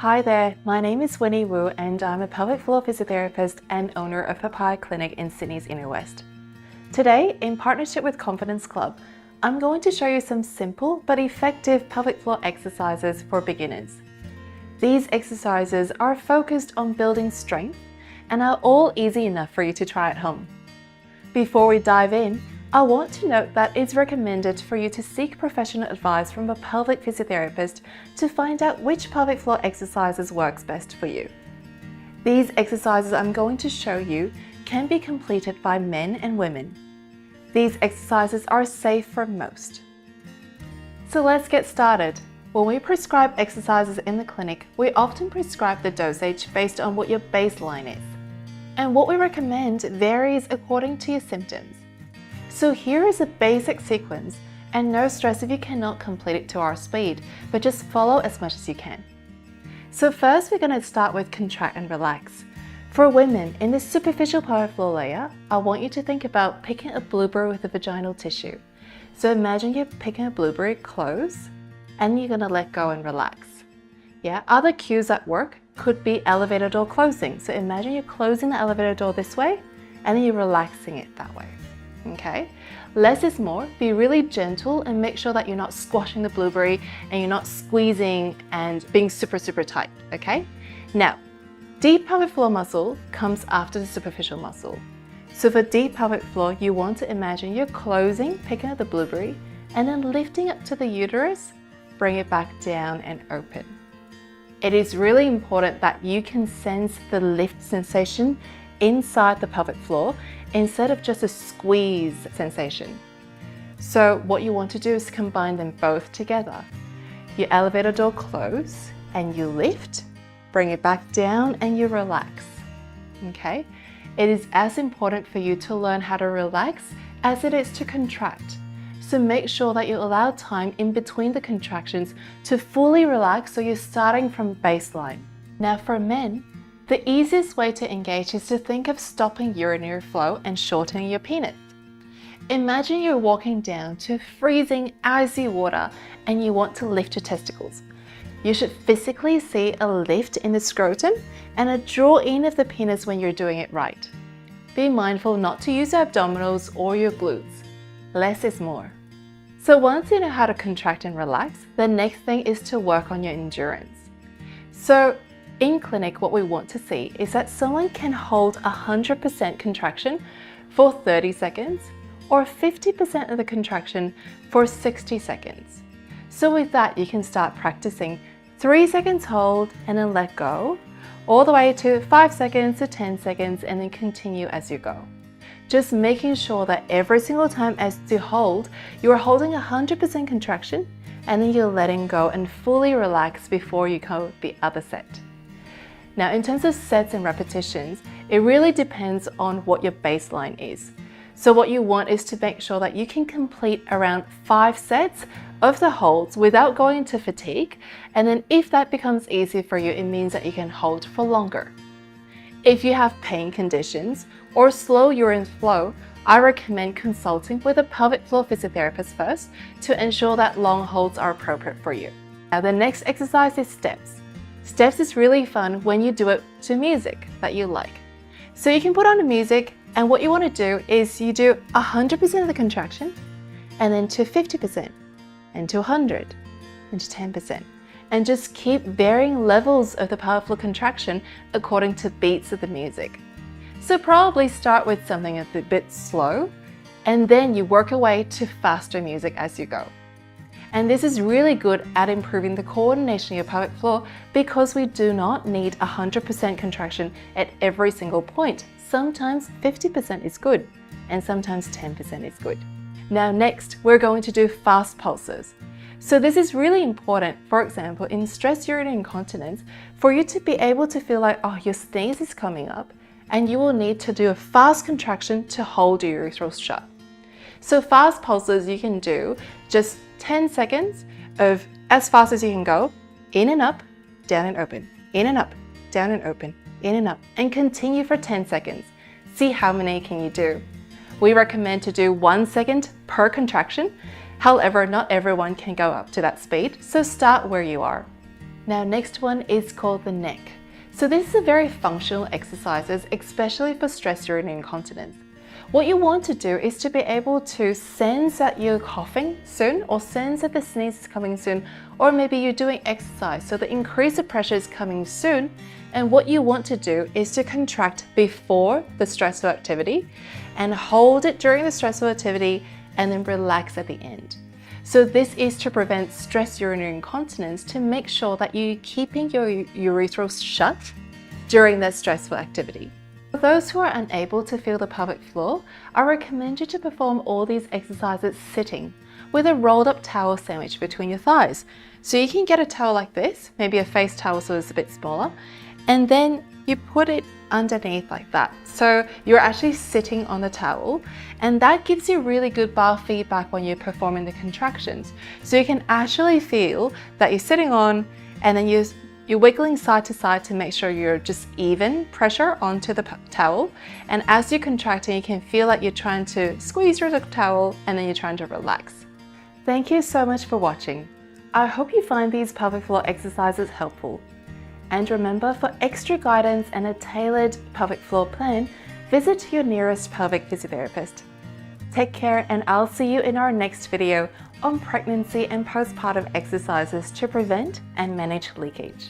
Hi there, my name is Winnie and I'm a pelvic floor physiotherapist and owner of Papaya Clinic in Sydney's Inner West. Today, in partnership with Confidence Club, I'm going to show you some simple but effective pelvic floor exercises for beginners. These exercises are focused on building strength and are all easy enough for you to try at home. Before we dive in, I want to note that it's recommended for you to seek professional advice from a pelvic physiotherapist to find out which pelvic floor exercises works best for you. These exercises I'm going to show you can be completed by men and women. These exercises are safe for most. So let's get started. When we prescribe exercises in the clinic, we often prescribe the dosage based on what your baseline is. And what we recommend varies according to your symptoms. So here is a basic sequence, and no stress if you cannot complete it to our speed, but just follow as much as you can. So first we're going to start with contract and relax. For women, in the superficial pelvic floor layer, I want you to think about picking a blueberry with a vaginal tissue. So imagine you're picking a blueberry close, and you're going to let go and relax. Yeah, other cues at work could be elevator door closing. So imagine you're closing the elevator door this way, and then you're relaxing it that way. Okay, less is more. Be really gentle and make sure that you're not squashing the blueberry and you're not squeezing and being super tight. Okay, now deep pelvic floor muscle comes after the superficial muscle. So for deep pelvic floor, you want to imagine you're closing, picking up the blueberry, and then lifting up to the uterus, bring it back down and open. It is really important that you can sense the lift sensation inside the pelvic floor instead of just a squeeze sensation. So what you want to do is combine them both together. You elevator door close and you lift, bring it back down and you relax. Okay? It is as important for you to learn how to relax as it is to contract. So make sure that you allow time in between the contractions to fully relax so you're starting from baseline. Now for men, the easiest way to engage is to think of stopping urinary flow and shortening your penis. Imagine you're walking down to freezing icy water and you want to lift your testicles. You should physically see a lift in the scrotum and a draw in of the penis when you're doing it right. Be mindful not to use your abdominals or your glutes. Less is more. So once you know how to contract and relax, the next thing is to work on your endurance. So in clinic, what we want to see is that someone can hold 100% contraction for 30 seconds or 50% of the contraction for 60 seconds. So with that, you can start practicing 3 seconds hold and then let go, all the way to 5 seconds to 10 seconds and then continue as you go. Just making sure that every single time as you hold, you're holding 100% contraction and then you're letting go and fully relax before you go the other set. Now, in terms of sets and repetitions, it really depends on what your baseline is. So what you want is to make sure that you can complete around 5 sets of the holds without going into fatigue. And then if that becomes easy for you, it means that you can hold for longer. If you have pain conditions or slow urine flow, I recommend consulting with a pelvic floor physiotherapist first to ensure that long holds are appropriate for you. Now, the next exercise is steps. Steps is really fun when you do it to music that you like. So you can put on the music, and what you want to do is you do 100% of the contraction, and then to 50%, and to 100, and to 10%. And just keep varying levels of the pelvic floor contraction according to beats of the music. So probably start with something a bit slow, and then you work your way to faster music as you go. And this is really good at improving the coordination of your pelvic floor because we do not need 100% contraction at every single point. Sometimes 50% is good and sometimes 10% is good. Now next, we're going to do fast pulses. So this is really important, for example, in stress urinary incontinence, for you to be able to feel like, oh, your sneeze is coming up and you will need to do a fast contraction to hold your urethral shut. So fast pulses you can do just 10 seconds of as fast as you can go, in and up, down and open, in and up, down and open, in and up, and continue for 10 seconds. See how many can you do. We recommend to do 1 second per contraction. However, not everyone can go up to that speed, so start where you are. Now, next one is called the neck. So this is a very functional exercise, especially for stress urinary incontinence. What you want to do is to be able to sense that you're coughing soon, or sense that the sneeze is coming soon, or maybe you're doing exercise, so the increase of pressure is coming soon. And what you want to do is to contract before the stressful activity and hold it during the stressful activity and then relax at the end. So this is to prevent stress urinary incontinence, to make sure that you're keeping your urethra shut during that stressful activity. For those who are unable to feel the pelvic floor, I recommend you to perform all these exercises sitting with a rolled up towel sandwich between your thighs. So you can get a towel like this, maybe a face towel so it's a bit smaller, and then you put it underneath like that. So you're actually sitting on the towel, and that gives you really good biofeedback when you're performing the contractions. So you can actually feel that you're sitting on, and then you're wiggling side to side to make sure you're just even pressure onto the towel. And as you're contracting, you can feel like you're trying to squeeze your towel and then you're trying to relax. Thank you so much for watching. I hope you find these pelvic floor exercises helpful. And remember, for extra guidance and a tailored pelvic floor plan, visit your nearest pelvic physiotherapist. Take care, and I'll see you in our next video on pregnancy and postpartum exercises to prevent and manage leakage.